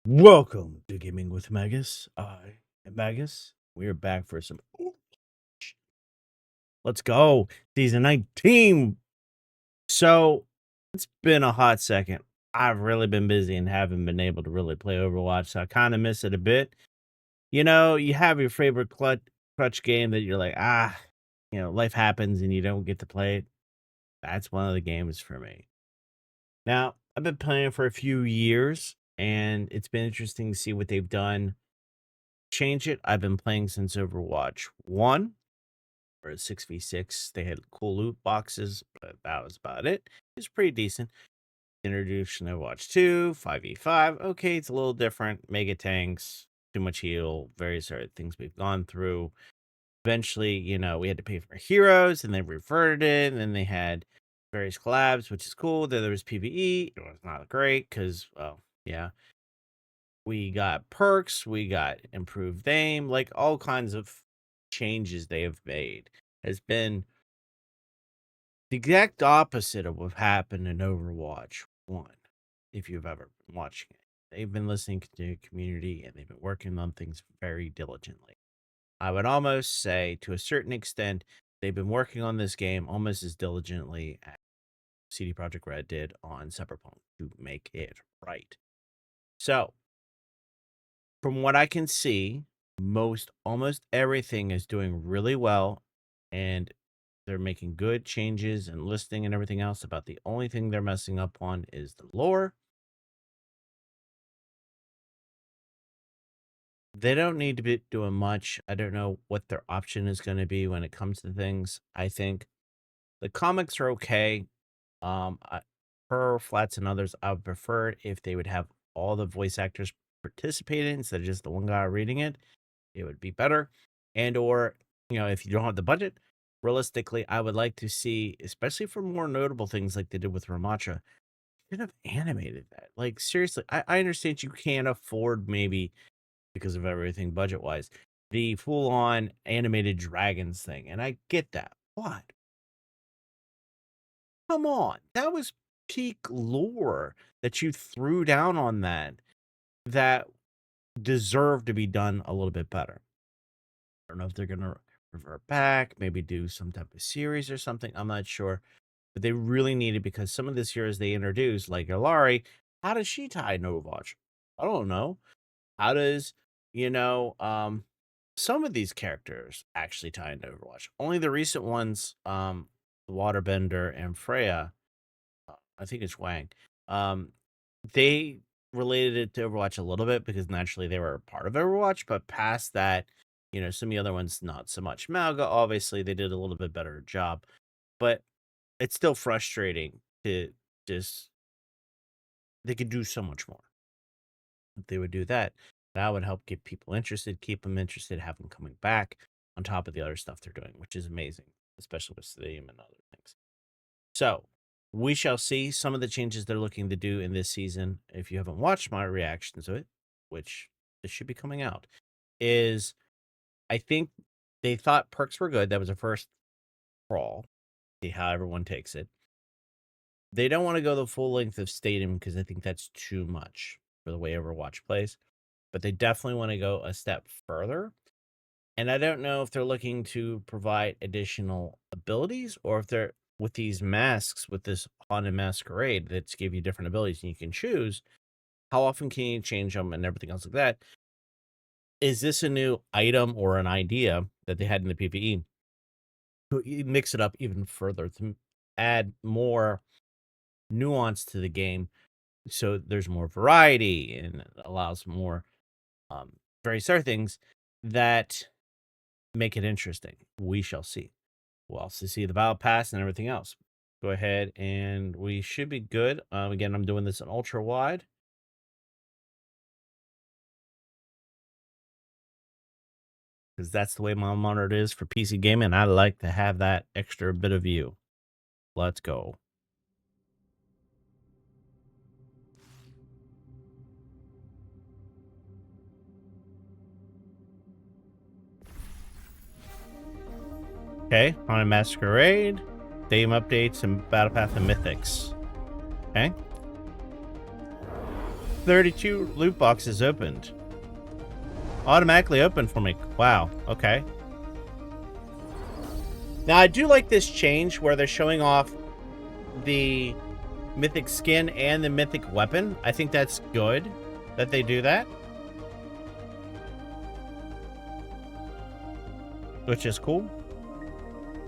Welcome to Gaming with Magus. I am Magus. We are back for some Overwatch. Let's go. Season 19. So, it's been a hot second. I've really been busy and haven't been able to really play Overwatch, so I kind of miss it a bit. You have your favorite clutch game that you're like, life happens and you don't get to play it. That's one of the games for me. Now, I've been playing for a few years, and it's been interesting to see what they've done change it. I've been playing since Overwatch 1 or 6v6. They had cool loot boxes, but that was about it. It's pretty decent. Introduced in Overwatch 2, 5v5. Okay, it's a little different. Mega tanks, too much heal, various other things we've gone through. Eventually, we had to pay for heroes and they reverted it. And then they had various collabs, which is cool. Then there was PvE. It was not great because, well, yeah. We got perks, we got improved aim, like all kinds of changes they have made has been the exact opposite of what happened in Overwatch 1, if you've ever been watching it. They've been listening to the community and they've been working on things very diligently. I would almost say, to a certain extent, they've been working on this game almost as diligently as CD Projekt Red did on Cyberpunk to make it right. So, from what I can see, almost everything is doing really well, and they're making good changes and listing and everything else. About the only thing they're messing up on is the lore. They don't need to be doing much. I don't know what their option is going to be when it comes to things. I think the comics are okay. Per Flats and others, I would prefer it if they would have all the voice actors participate instead of just the one guy reading it. It would be better. And or, if you don't have the budget, realistically, I would like to see, especially for more notable things like they did with Ramatra, could have animated that. Like, seriously, I understand you can't afford, maybe because of everything budget wise, the full on animated dragons thing. And I get that. But come on, that was peak lore that you threw down on that deserved to be done a little bit better. I don't know if they're gonna revert back, maybe do some type of series or something. I'm not sure, but they really need it because some of the heroes they introduced, like Ilari, how does she tie into Overwatch? I don't know. How does you know some of these characters actually tie into Overwatch? Only the recent ones, the Waterbender and Freya. I think it's Wang. Um, they related it to Overwatch a little bit because naturally they were a part of Overwatch, but past that, some of the other ones not so much. Malga, obviously, they did a little bit better job, but it's still frustrating to just they could do so much more. If they would do that, that would help get people interested, keep them interested, have them coming back on top of the other stuff they're doing, which is amazing, especially with Steam and other things. So we shall see some of the changes they're looking to do in this season. If you haven't watched my reactions to it, which this should be coming out, is I think they thought perks were good. That was a first crawl. See how everyone takes it. They don't want to go the full length of Stadium because I think that's too much for the way Overwatch plays. But they definitely want to go a step further. And I don't know if they're looking to provide additional abilities or if they're with these masks, with this haunted masquerade that's give you different abilities and you can choose how often can you change them and everything else like that. Is this a new item or an idea that they had in the PvE to mix it up even further to add more nuance to the game so there's more variety and allows more various other things that make it interesting? We shall see. We'll also see the battle pass and everything else. Go ahead and we should be good. Again, I'm doing this in ultra wide. Because that's the way my monitor is for PC gaming. I like to have that extra bit of view. Let's go. Okay, on a Masquerade, Dame updates, and Battle Path and Mythics. Okay. 32 loot boxes opened. Automatically open for me. Wow. Okay. Now, I do like this change where they're showing off the mythic skin and the mythic weapon. I think that's good that they do that. Which is cool.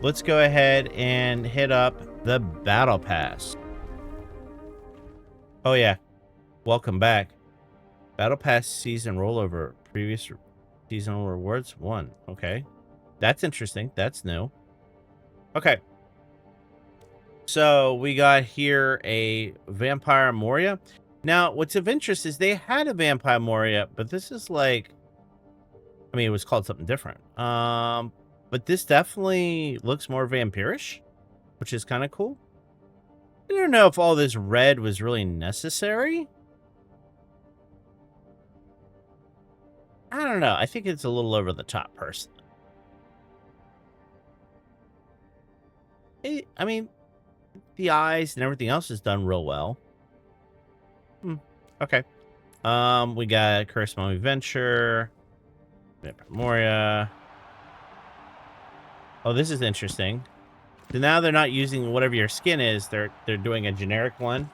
Let's go ahead and hit up the Battle Pass. Oh, yeah. Welcome back. Battle Pass season rollover. Previous seasonal rewards 1. Okay. That's interesting. That's new. Okay. So we got here a Vampire Moria. Now, what's of interest is they had a Vampire Moria, but this is like, I mean, it was called something different. But this definitely looks more vampirish, which is kind of cool. I don't know if all this red was really necessary. I don't know. I think it's a little over the top, personally. I mean, the eyes and everything else is done real well. Okay. We got Curse Mummy Venture, Moria. Oh, this is interesting. So now they're not using whatever your skin is. They're doing a generic one.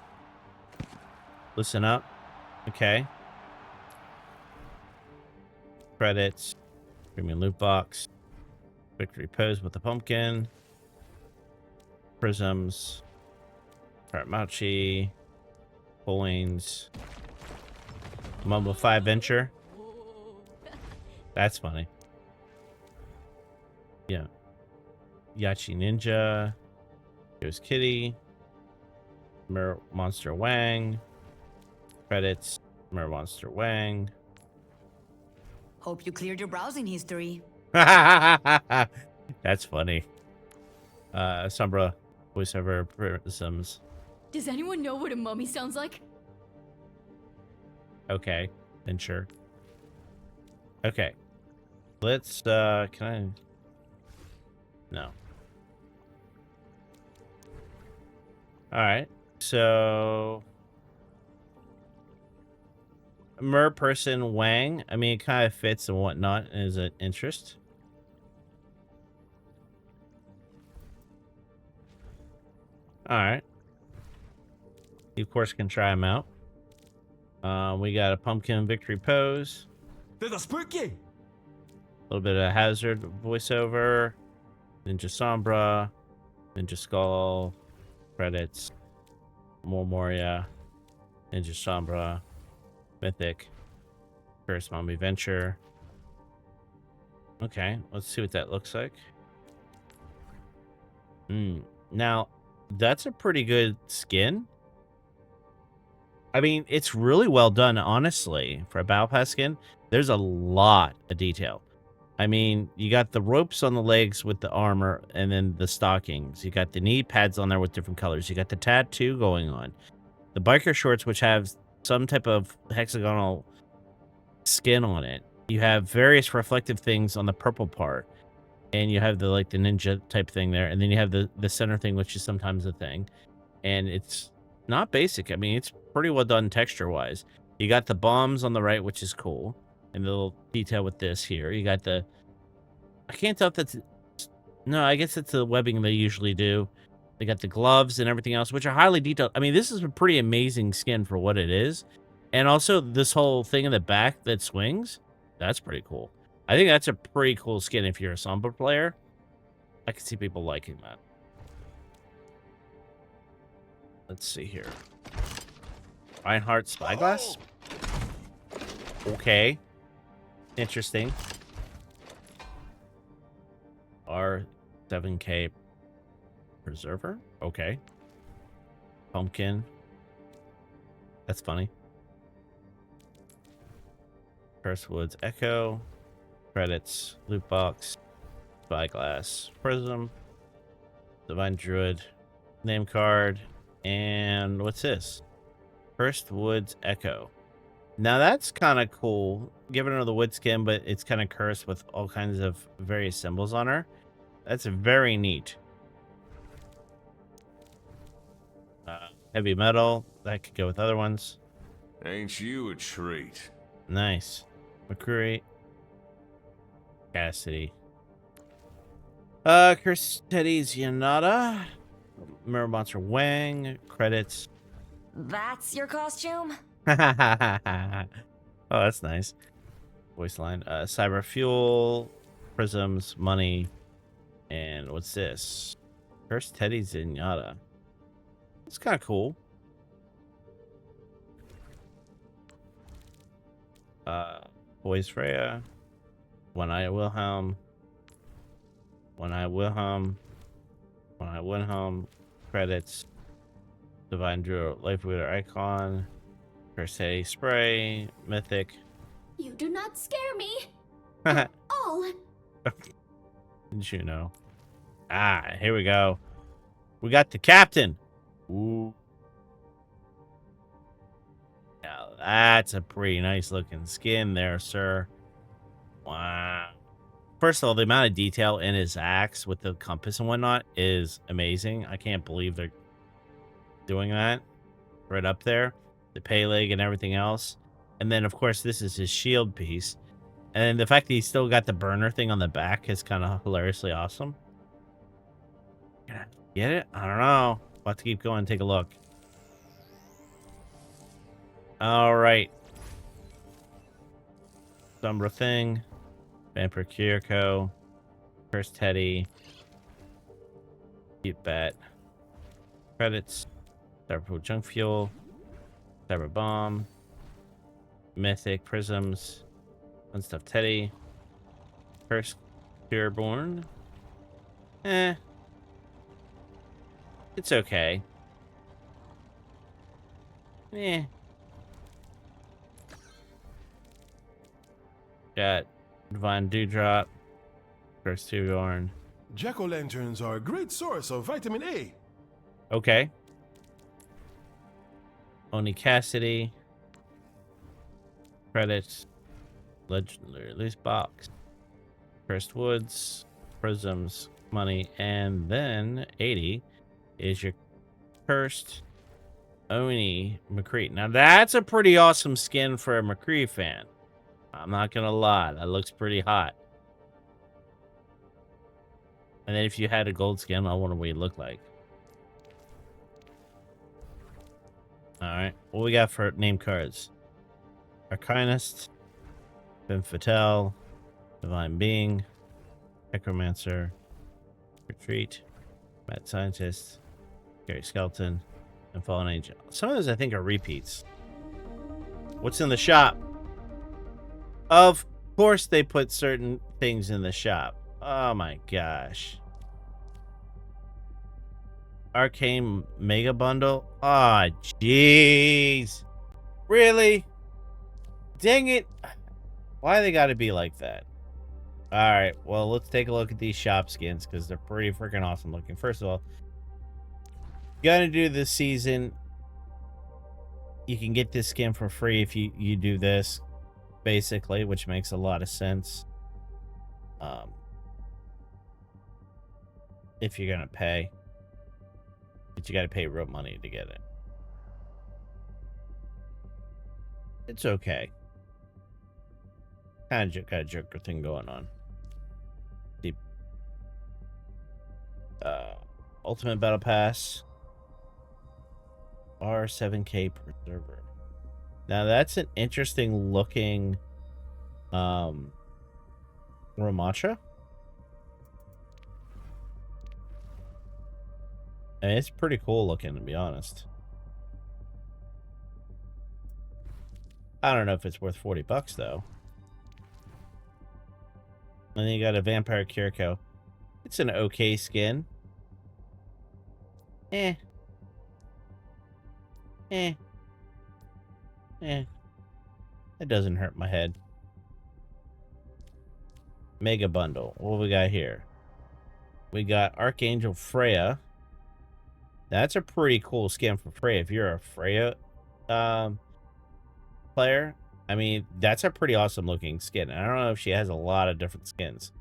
Listen up. Okay. Credits. Premium loot box. Victory pose with the pumpkin. Prisms. Machi. Coins. Mumble 5 Venture. That's funny. Yeah. Yachi Ninja. Here's Kitty. Mirror Monster Wang. Credits. Mirror Monster Wang. Hope you cleared your browsing history. That's funny. Sombra voiceover Sims. Does anyone know what a mummy sounds like? Okay, then sure. Okay. Let's can I no. Alright. So Mer person Wang. I mean, it kind of fits and whatnot as an interest. Alright. You, of course, can try them out. We got a pumpkin victory pose. That's spooky. A little bit of hazard voiceover. Ninja Sombra. Ninja Skull. Credits. More Moria. Ninja Sombra. Mythic. Curse Mummy Venture. Okay, let's see what that looks like. Now, that's a pretty good skin. I mean, it's really well done, honestly, for a Battle Pass skin. There's a lot of detail. I mean, you got the ropes on the legs with the armor and then the stockings. You got the knee pads on there with different colors. You got the tattoo going on. The biker shorts, which have some type of hexagonal skin on it. You have various reflective things on the purple part. And you have the like the ninja type thing there. And then you have the center thing, which is sometimes a thing. And it's not basic. I mean, it's pretty well done texture-wise. You got the bombs on the right, which is cool. And the little detail with this here. You got the... I can't tell if that's... No, I guess it's the webbing they usually do. They got the gloves and everything else, which are highly detailed. I mean, this is a pretty amazing skin for what it is. And also, this whole thing in the back that swings, that's pretty cool. I think that's a pretty cool skin if you're a Sombra player. I can see people liking that. Let's see here. Reinhardt Spyglass? Okay. Interesting. R7K Preserver? Okay. Pumpkin. That's funny. Cursewood's Echo. Credits. Loot Box. Spyglass. Prism. Divine Druid. Name card. And what's this? First Woods Echo. Now that's kind of cool. Giving her the wood skin, but it's kind of cursed with all kinds of various symbols on her. That's very neat. Heavy metal. That could go with other ones. Ain't you a treat? Nice. McCreary. Cassidy. Kirsteddy's Yanada. Mirror Monster Wang. Credits. That's your costume? Oh, that's nice. Voice line. Cyber Fuel. Prisms. Money. And what's this? Kirsteddy's Yanada. It's kind of cool. Boys Freya. One Eye Wilhelm. One Eye Wilhelm. One Eye Wilhelm. Credits. Divine Drew Life Leader Icon. Persei Spray. Mythic. You do not scare me. Didn't All. you know? Ah, here we go. We got the captain. Ooh. Now that's a pretty nice looking skin there, sir. Wow. First of all, the amount of detail in his axe with the compass and whatnot is amazing. I can't believe they're doing that right up there. The Peleg and everything else. And then, of course, this is his shield piece. And the fact that he's still got the burner thing on the back is kind of hilariously awesome. Get it? I don't know. We'll have to keep going and take a look. All right. Sombra Thing. Vampire Kiriko. First Teddy. Cute Bat. Credits. Cyber Junk Fuel. Cyber Bomb. Mythic Prisms. Unstuffed Teddy. First Pureborn. It's okay. Got Divine Dewdrop. First Pureborn. Jack-o'-lanterns are a great source of vitamin A. Okay. Oni Cassidy. Credits. Legendary release box. First Woods. Prisms. Money. And then 80 is your cursed Oni McCree. Now that's a pretty awesome skin for a McCree fan. I'm not gonna lie. That looks pretty hot. And then if you had a gold skin, I wonder what he'd look like. Alright. What we got for name cards? Arcanist. Ben Fatale. Divine Being. Necromancer. Retreat. Mad Scientist. Gary Skeleton. And Fallen Angel. Some of those I think are repeats. What's in the shop? Of course they put certain things in the shop. Oh my gosh. Arcane Mega Bundle. Ah, oh, jeez. Really? Dang it. Why they gotta be like that? Alright, well, let's take a look at these shop skins because they're pretty freaking awesome looking. First of all, you gotta do this season. You can get this skin for free if you do this, basically, which makes a lot of sense. If you're gonna pay. But you gotta pay real money to get it. It's okay. Kind of got a Joker thing going on. Deep. Ultimate Battle Pass. R7K per server. Now that's an interesting looking Ramatra. I mean, it's pretty cool looking, to be honest. I don't know if it's worth $40 though. And then you got a Vampire Kiriko. It's an okay skin. It doesn't hurt my head. Mega Bundle. What we got here? We got Archangel Freya. That's a pretty cool skin for Freya. If you're a Freya player, I mean, that's a pretty awesome looking skin. I don't know if she has a lot of different skins.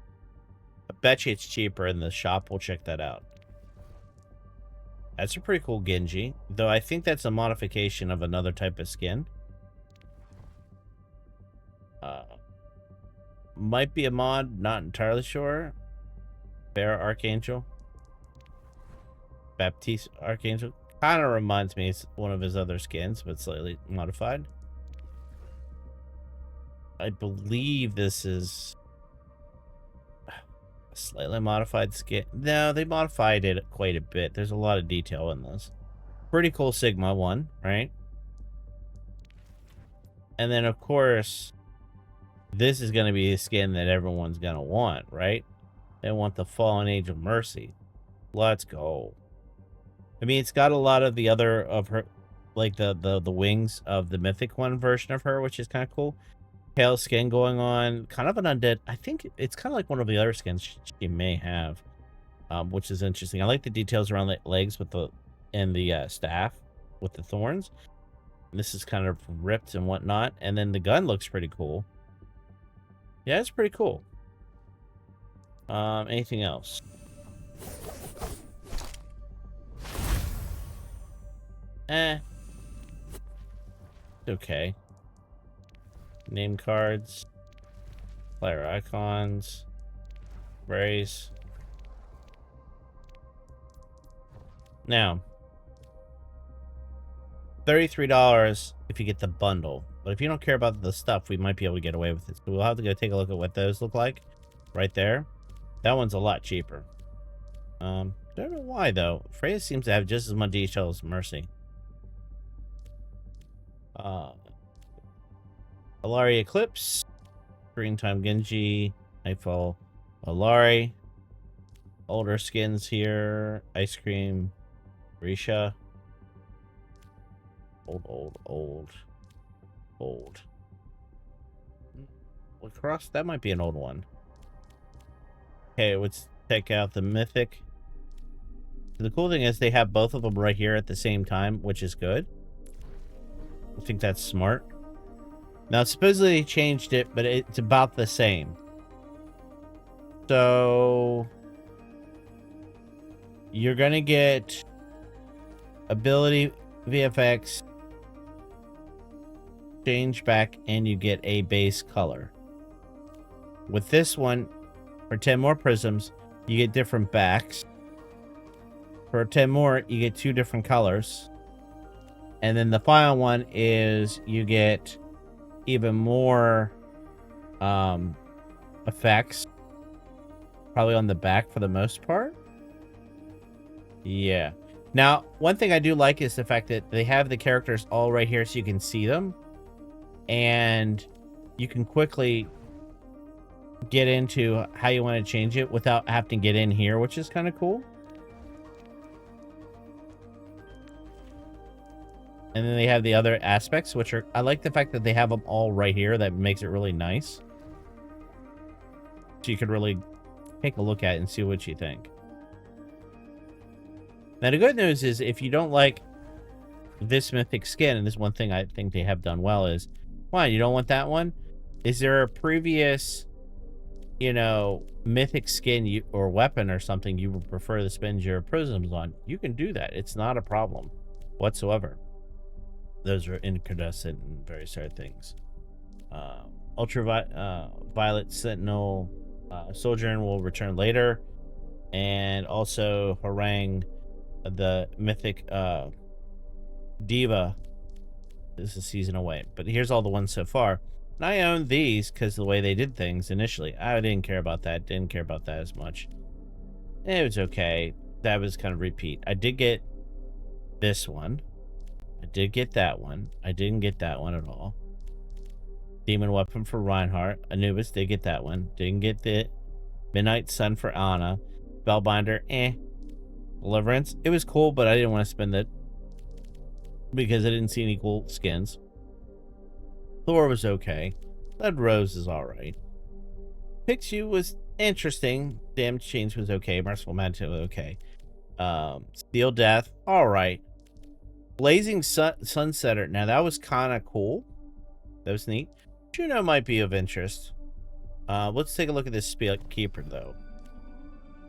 I bet you it's cheaper in the shop. We'll check that out. That's a pretty cool Genji, though I think that's a modification of another type of skin. Uh, might be a mod, not entirely sure. Bear Archangel. Baptiste Archangel. Kind of reminds me of one of his other skins, but slightly modified. I believe this is a slightly modified skin. No, they modified it quite a bit. There's a lot of detail in this. Pretty cool Sigma one, right? And then, of course, this is going to be a skin that everyone's going to want, right? They want the Fallen Age of Mercy. Let's go. I mean, it's got a lot of the other of her, like the wings of the mythic one version of her, which is kind of cool. Pale skin going on, kind of an undead. I think it's kind of like one of the other skins she may have, which is interesting. I like the details around the legs with the staff with the thorns. This is kind of ripped and whatnot, and then the gun looks pretty cool. Yeah, it's pretty cool. Anything else? Okay. Name cards. Player icons. Race. Now, $33 if you get the bundle. But if you don't care about the stuff, we might be able to get away with it. So we'll have to go take a look at what those look like. Right there. That one's a lot cheaper. Don't know why, though. Freya seems to have just as much detail as Mercy. Alari Eclipse. Springtime Genji. Nightfall Alari. Older skins here. Ice Cream. Risha. Old. Lacrosse? That might be an old one. Okay, let's check out the Mythic. The cool thing is they have both of them right here at the same time, which is good. I think that's smart. Now, supposedly they changed it, but it's about the same. So, you're going to get ability VFX, change back, and you get a base color. With this one, for 10 more prisms, you get different backs. For 10 more, you get 2 different colors. And then the final one is you get even more effects. Probably on the back for the most part. Yeah. Now, one thing I do like is the fact that they have the characters all right here so you can see them. And you can quickly get into how you want to change it without having to get in here, which is kind of cool. And then they have the other aspects, which are... I like the fact that they have them all right here. That makes it really nice. So you could really take a look at it and see what you think. Now, the good news is if you don't like this mythic skin, and this is one thing I think they have done well, is, why, you don't want that one? Is there a previous, you know, mythic skin or weapon or something you would prefer to spend your prisms on? You can do that. It's not a problem whatsoever. Those are incandescent and various other things. Ultraviolet Sentinel Sojourn will return later. And also Harangue, the mythic Diva, is a season away. But here's all the ones so far. And I own these because the way they did things initially. I didn't care about that. Didn't care about that as much. It was okay. That was kind of repeat. I did get this one. I did get that one. I didn't get that one at all. Demon Weapon for Reinhardt. Anubis did get that one. Didn't get the Midnight Sun for Ana. Spellbinder, Deliverance. It was cool, but I didn't want to spend it because I didn't see any cool skins. Thor was okay. Lead Rose is alright. Pixie was interesting. Damage Chains was okay. Merciful Mantle was okay. Steel Death, alright. Blazing Sunsetter. Now, that was kind of cool. That was neat. Juno might be of interest. Let's take a look at this Spear Keeper, though.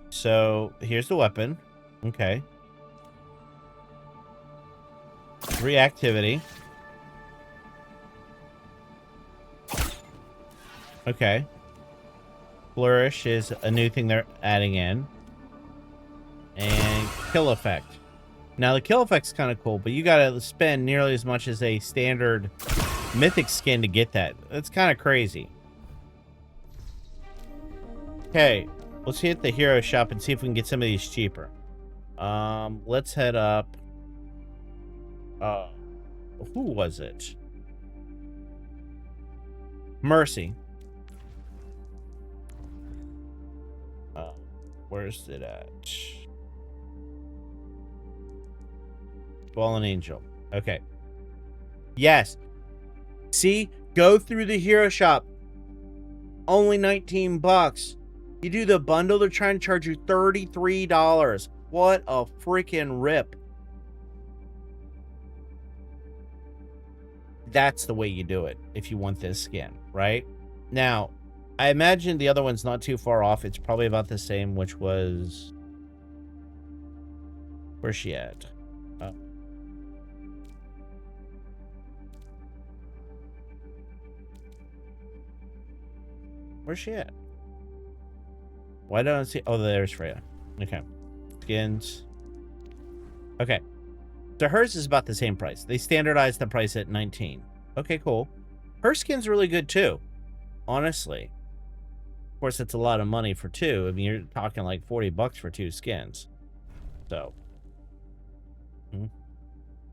So, here's the weapon. Okay. Reactivity. Okay. Flourish is a new thing they're adding in. And kill effect. Now the kill effect's kind of cool, but you gotta spend nearly as much as a standard mythic skin to get that. That's kind of crazy. Okay, let's hit the hero shop and see if we can get some of these cheaper. Let's head up. Who was it? Mercy. Where's it at? Fallen Angel. Okay. Yes. See? Go through the hero shop. Only 19 bucks. You do the bundle, they're trying to charge you $33. What a freaking rip. That's the way you do it if you want this skin, right? Now, I imagine the other one's not too far off. It's probably about the same, which was... Where's she at? Oh. Where's she at? Why don't I see... Oh, there's Freya. Okay. Skins. Okay. So hers is about the same price. They standardized the price at 19. Okay, cool. Her skin's really good, too. Honestly. Of course, it's a lot of money for two. I mean, you're talking like 40 bucks for two skins. So.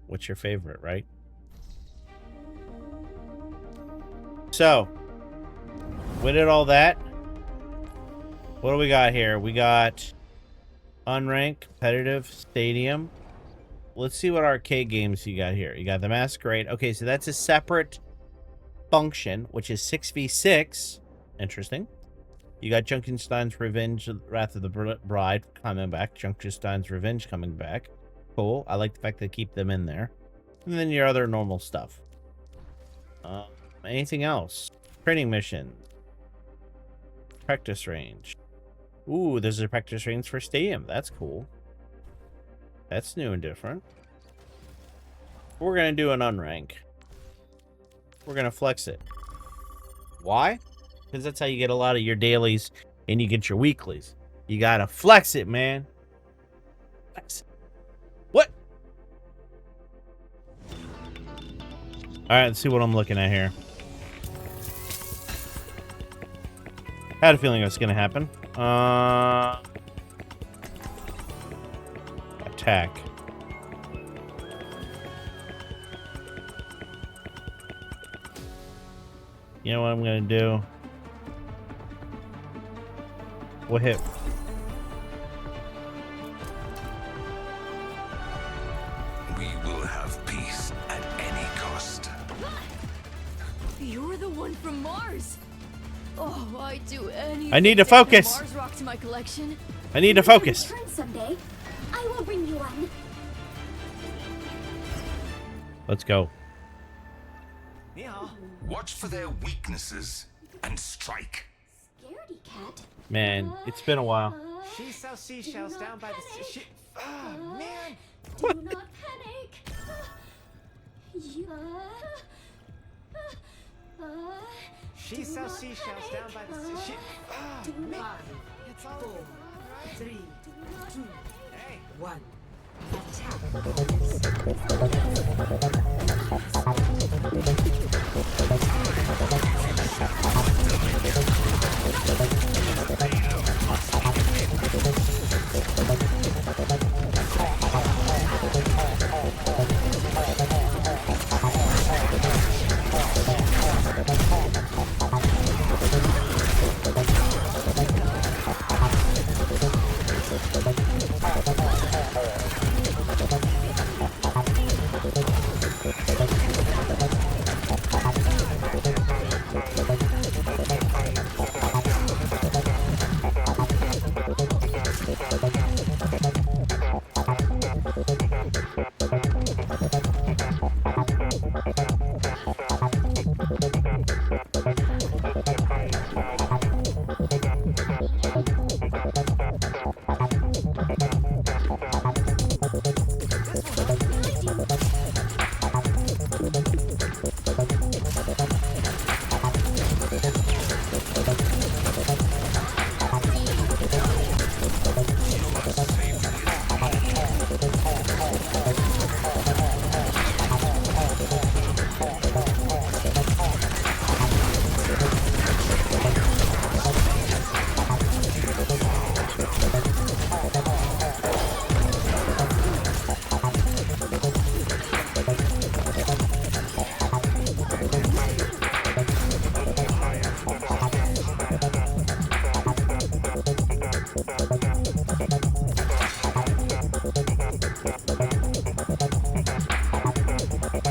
What's your favorite, right? So. We did all that. What do we got here? We got unranked, competitive, stadium. Let's see what arcade games you got here. You got the Masquerade. Okay, so that's a separate function, which is 6v6. Interesting. You got Junkenstein's Revenge, Wrath of the Bride coming back. Junkenstein's Revenge coming back. Cool. I like the fact they keep them in there. And then your other normal stuff. Anything else? Training mission. Practice range. Ooh, there's a practice range for stadium. That's cool. That's new and different. We're going to do an unrank. We're going to flex it. Why? Because that's how you get a lot of your dailies and you get your weeklies. You got to flex it, man. Flex it. What? All right, let's see what I'm looking at here. I had a feeling it was going to happen. Attack. You know what I'm gonna do? What hit? We will have peace at any cost. You're the one from Mars. Oh, I'd do anything. I need to to add focus. Mars rock to my collection. I need to focus. Return someday. I will bring you one. Let's go. Watch for their weaknesses and strike. Scaredy cat. Man, it's been a while. She sells seashells down by the sea. Oh, man. Do not panic. You. She sells seashells down by the sea. Do not. It's all 4, 3, 2, hey, 1.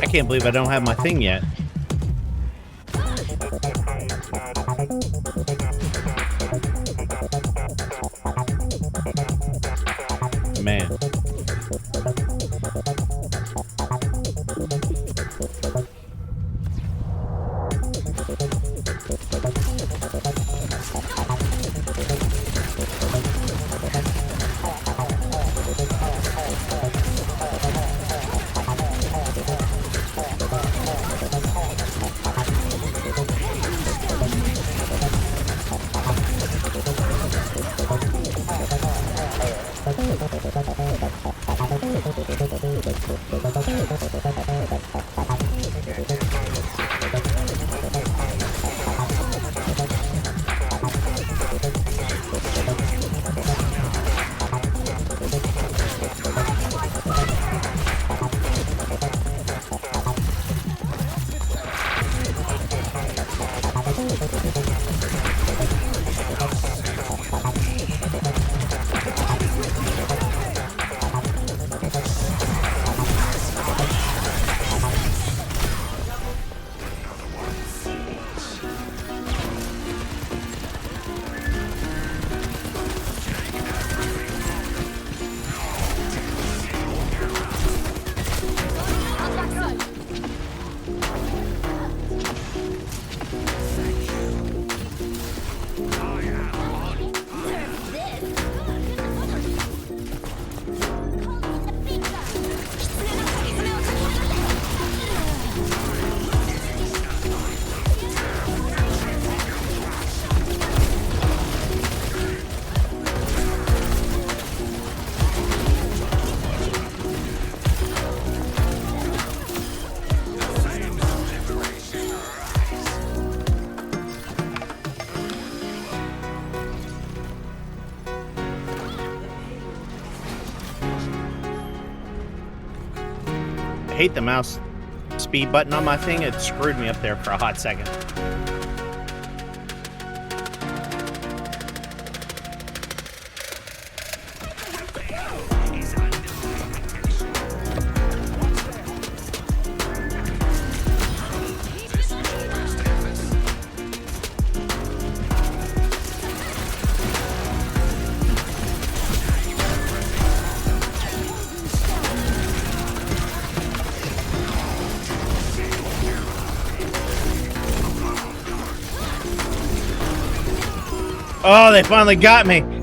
can't believe I don't have my thing yet. Man. I hate the mouse speed button on my thing. It screwed me up there for a hot second. Oh, they finally got me. I'm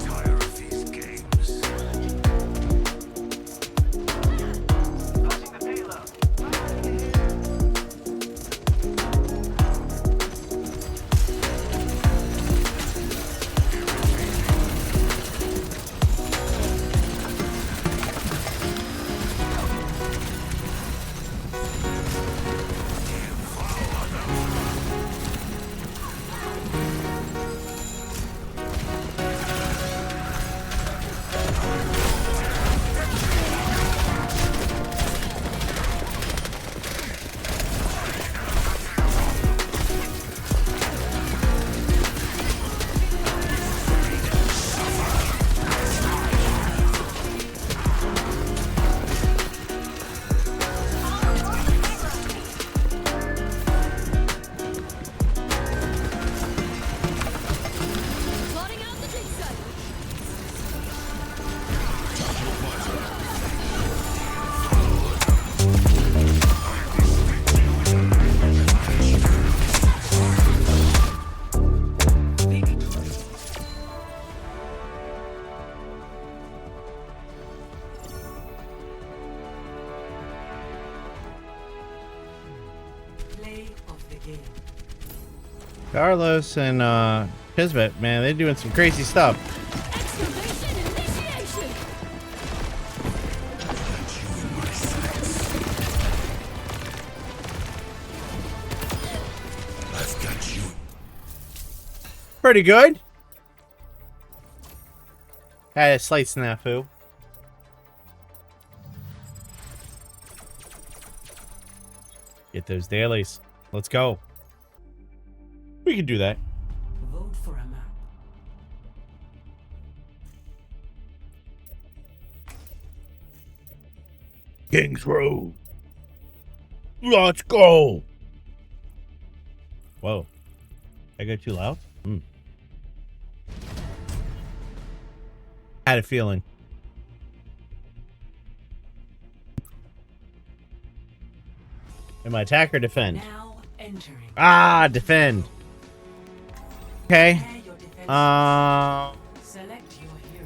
tired of these games. Plotting out the dig site. Play of the game. Carlos and Kismet, man, they're doing some crazy stuff. Excavation initiation. I've got you. Pretty good. Had a slight snafu. Get those dailies. Let's go. We can do that. Vote for a map. King's Road. Let's go. Whoa. I got too loud? Had a feeling. Am I attack or defend? Now entering. Ah, defend. Okay. Prepare your defense. Select your hero.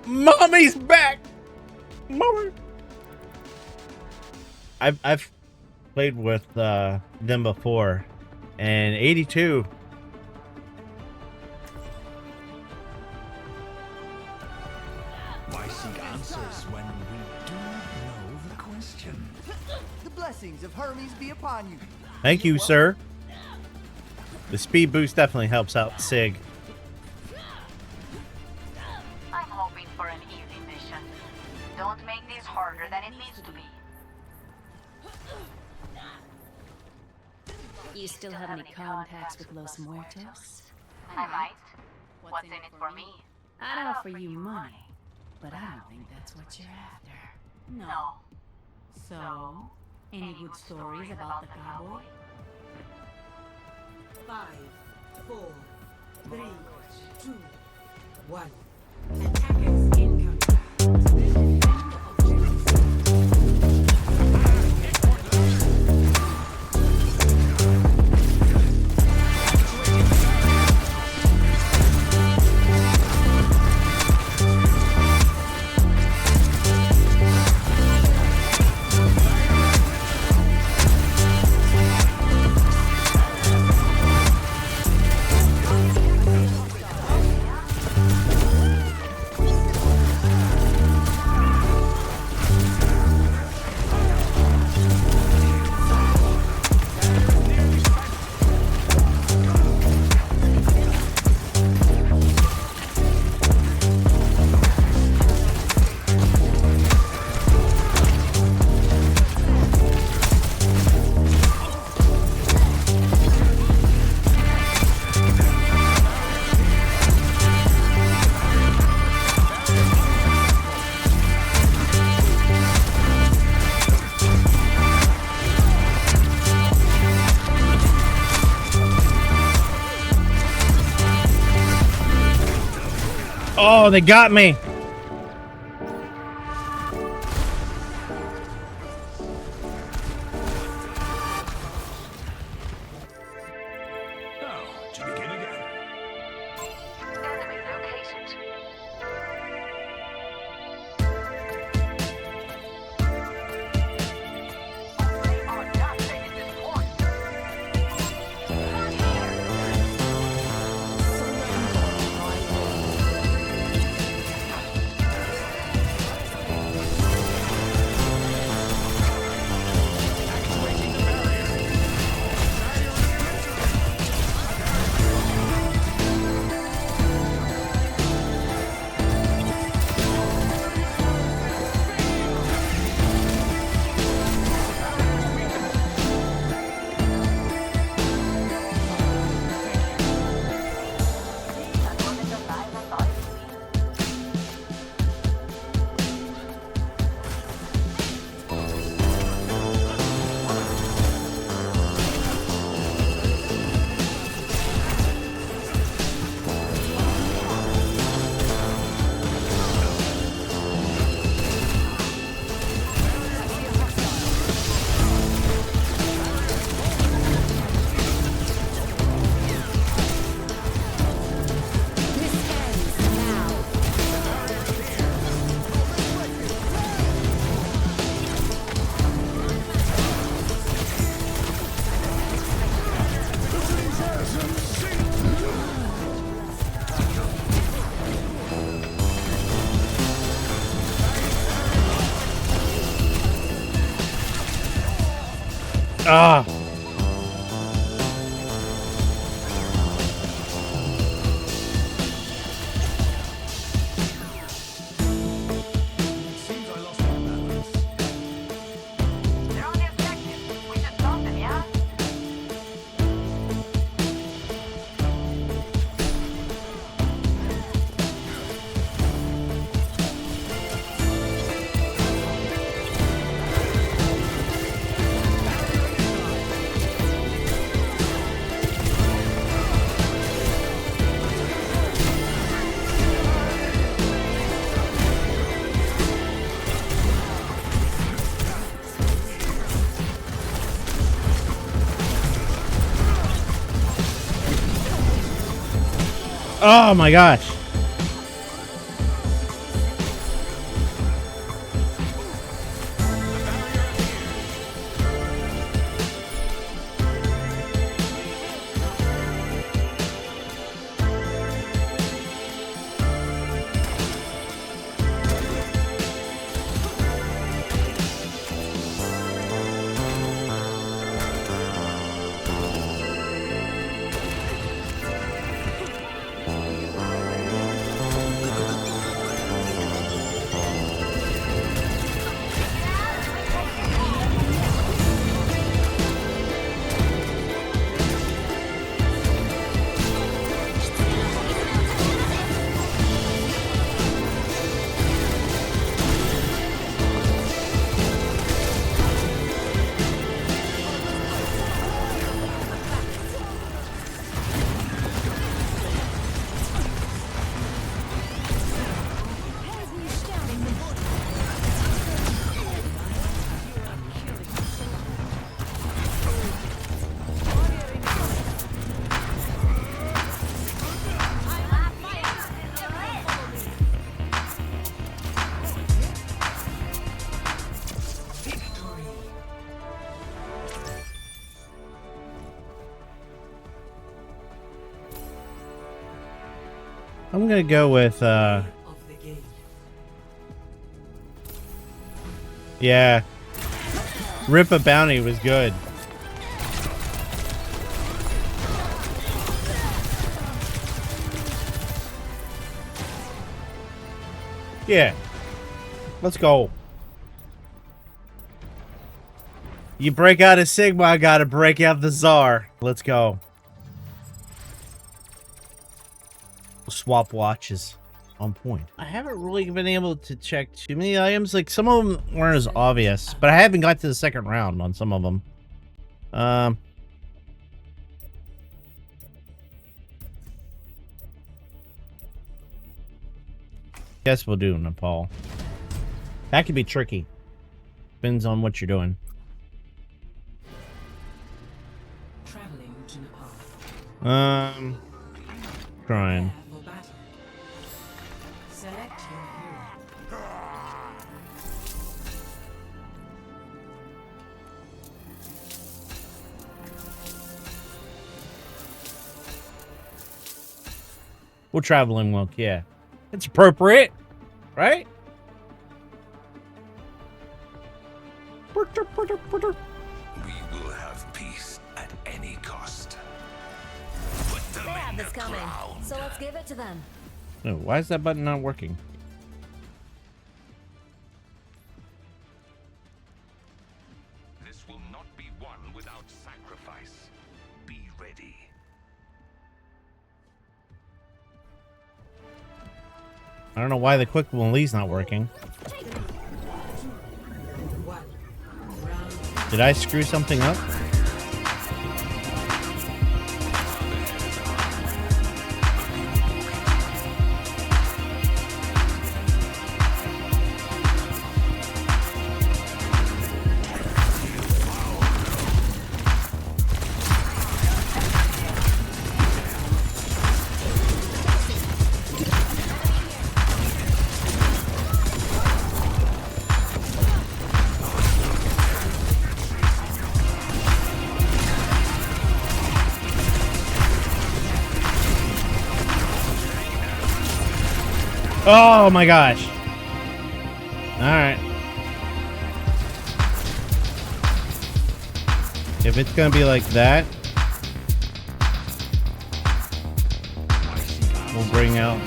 Mommy's back. Mommy. I've played with them before, and 82. Why seek answers when we do know the question? The blessings of Hermes be upon you. Thank you, sir. The speed boost definitely helps out Sig. I'm hoping for an easy mission. Don't make this harder than it needs to be. You still have any contacts with Los Muertos? I might. What's in it for me? I'd offer you money, but I don't think that's what you're after. No. So, any good stories about the cowboy? 5, 4, 3, 2, 1. Attackers incoming. Defend objectives. Oh, they got me. Now, to begin again. Enemy located. They are not taking this point. Not here. That wasn't the vibe I thought it would be. Ah. Seems I lost my balance. They're on the objective. Oh my gosh. I'm gonna go with yeah. Rip a Bounty was good. Yeah. Let's go. You break out of Sigma, I gotta break out the Czar. Let's go. Swap watches on point. I haven't really been able to check too many items. Like, some of them weren't as obvious, but I haven't got to the second round on some of them. Guess we'll do Nepal. That could be tricky. Depends on what you're doing. Traveling to Nepal. Trying. Select your hero. We'll travel in Wilk, yeah. It's appropriate, right? We will have peace at any cost. Put them They have in this the coming, ground. so let's give it to them. No, why is that button not working? This will not be won without sacrifice. Be ready. I don't know why the quick release not working. Did I screw something up? Oh my gosh. Alright. If it's gonna be like that, we'll bring out...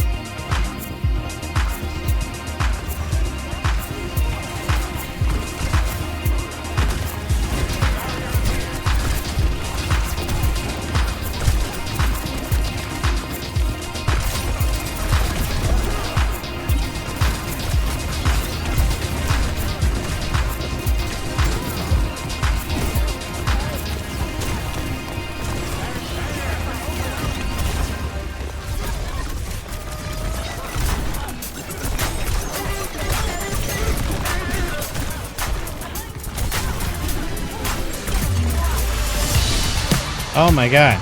Oh my god.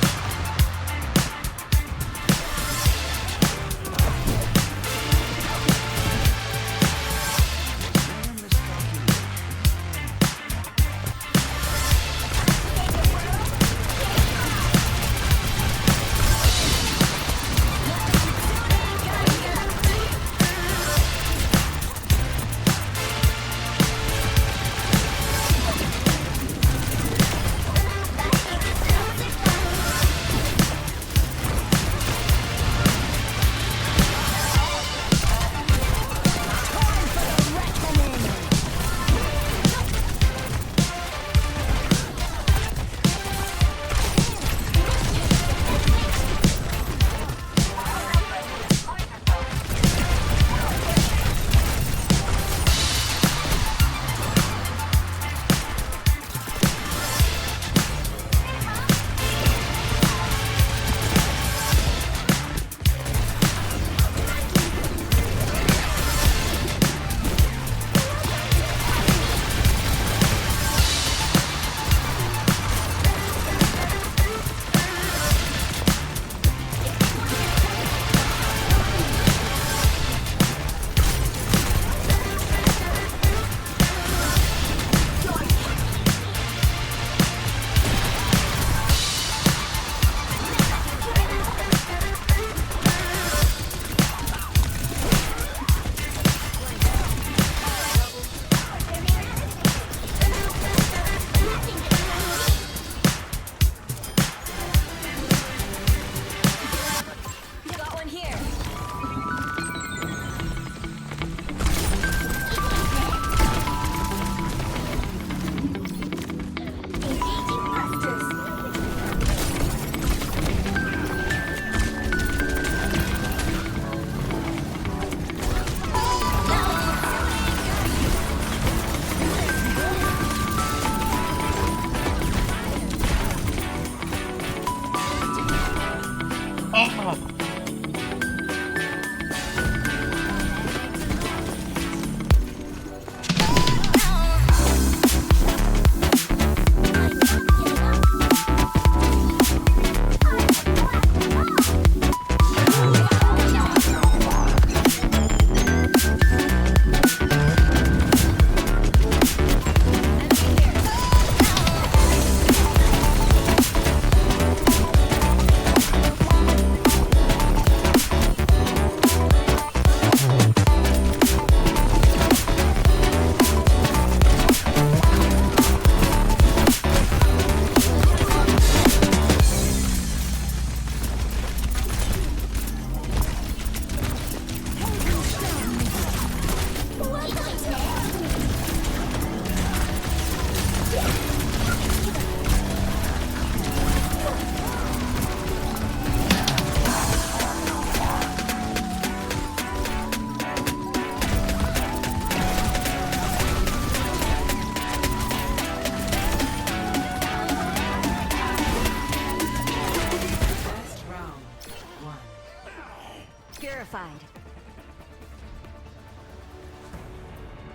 side.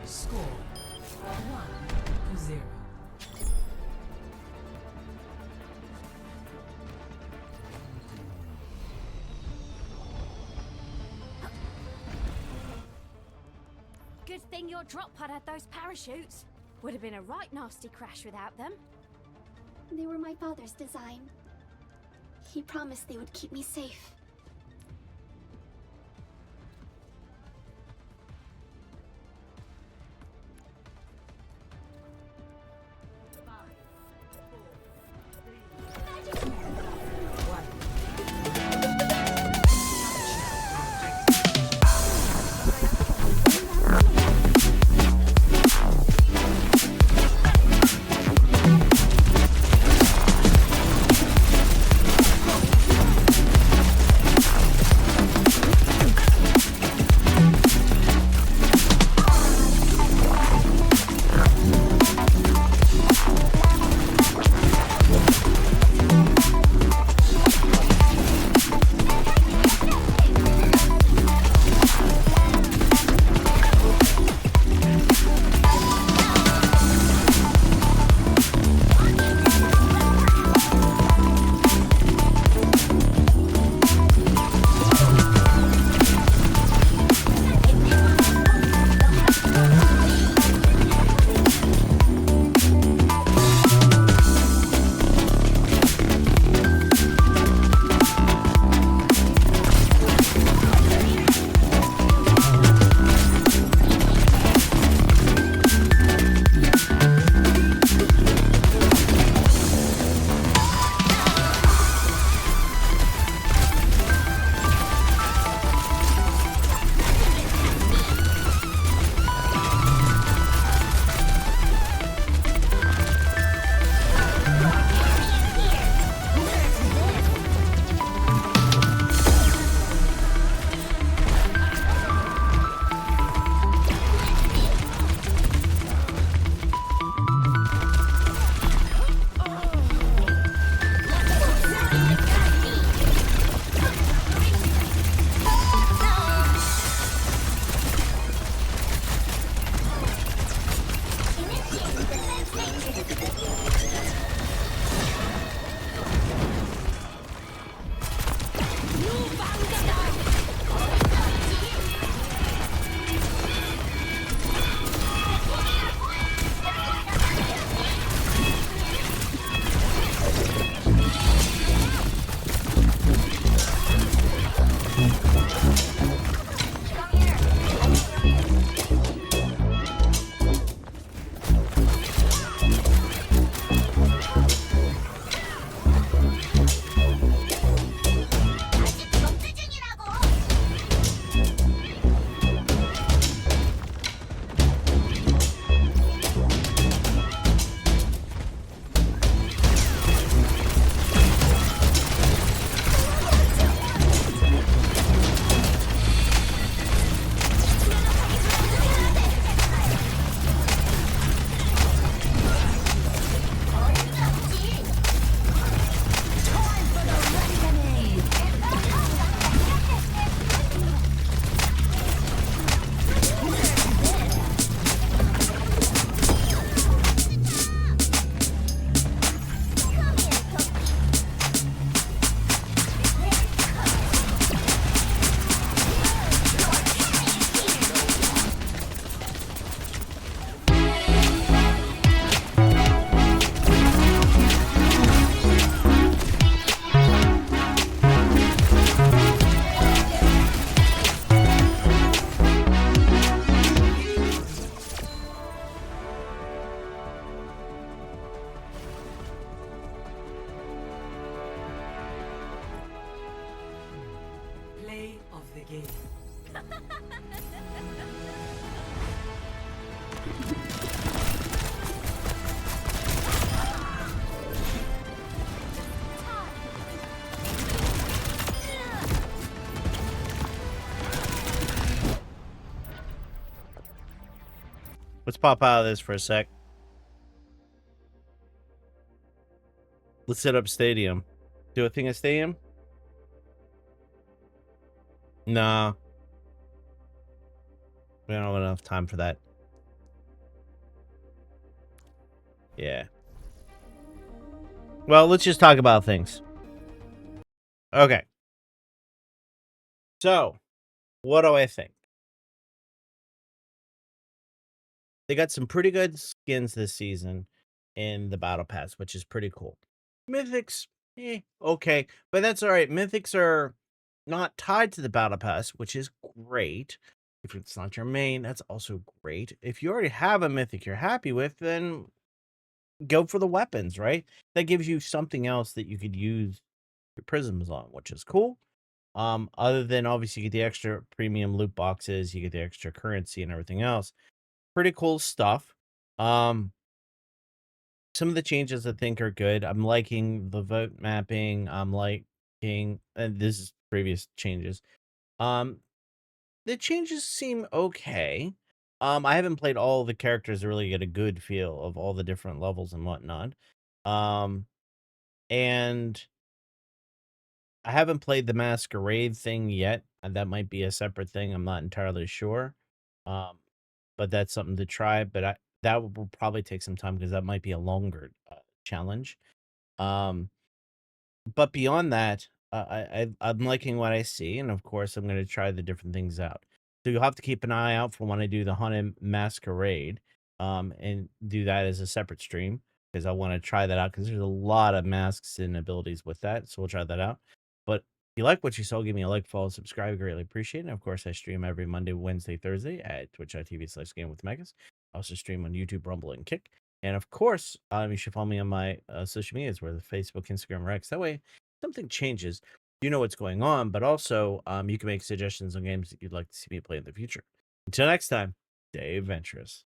Score 1-0. Good thing your drop pod had those parachutes. Would have been a right nasty crash without them. They were my father's design. He promised they would keep me safe. Let's pop out of this for a sec. Let's set up stadium. Do a thing at stadium? Nah. We don't have enough time for that. Yeah. Well, let's just talk about things. Okay. So, what do I think? They got some pretty good skins this season in the Battle Pass, which is pretty cool. Mythics, okay. But that's all right. Mythics are not tied to the Battle Pass, which is great. If it's not your main, that's also great. If you already have a Mythic you're happy with, then go for the weapons, right? That gives you something else that you could use your prisms on, which is cool. Other than obviously you get the extra premium loot boxes, you get the extra currency and everything else. Pretty cool stuff. Some of the changes I think are good. I'm liking the vote mapping. I'm liking, and this is previous changes. The changes seem okay. I haven't played all the characters to really get a good feel of all the different levels and whatnot. And I haven't played the Masquerade thing yet. And that might be a separate thing. I'm not entirely sure. But that's something to try. But that will probably take some time because that might be a longer challenge. But beyond that, I'm liking what I see, and of course, I'm going to try the different things out. So you'll have to keep an eye out for when I do the Haunted Masquerade, and do that as a separate stream because I want to try that out because there's a lot of masks and abilities with that. So we'll try that out. But if you like what you saw, give me a like, follow, subscribe. I greatly appreciate it. And of course, I stream every Monday, Wednesday, Thursday at twitch.tv/game with Megas. I also stream on YouTube, Rumble, and Kick. And of course, you should follow me on my social medias, where the Facebook, Instagram, or X. That way, if something changes, you know what's going on. But also, you can make suggestions on games that you'd like to see me play in the future. Until next time, stay adventurous.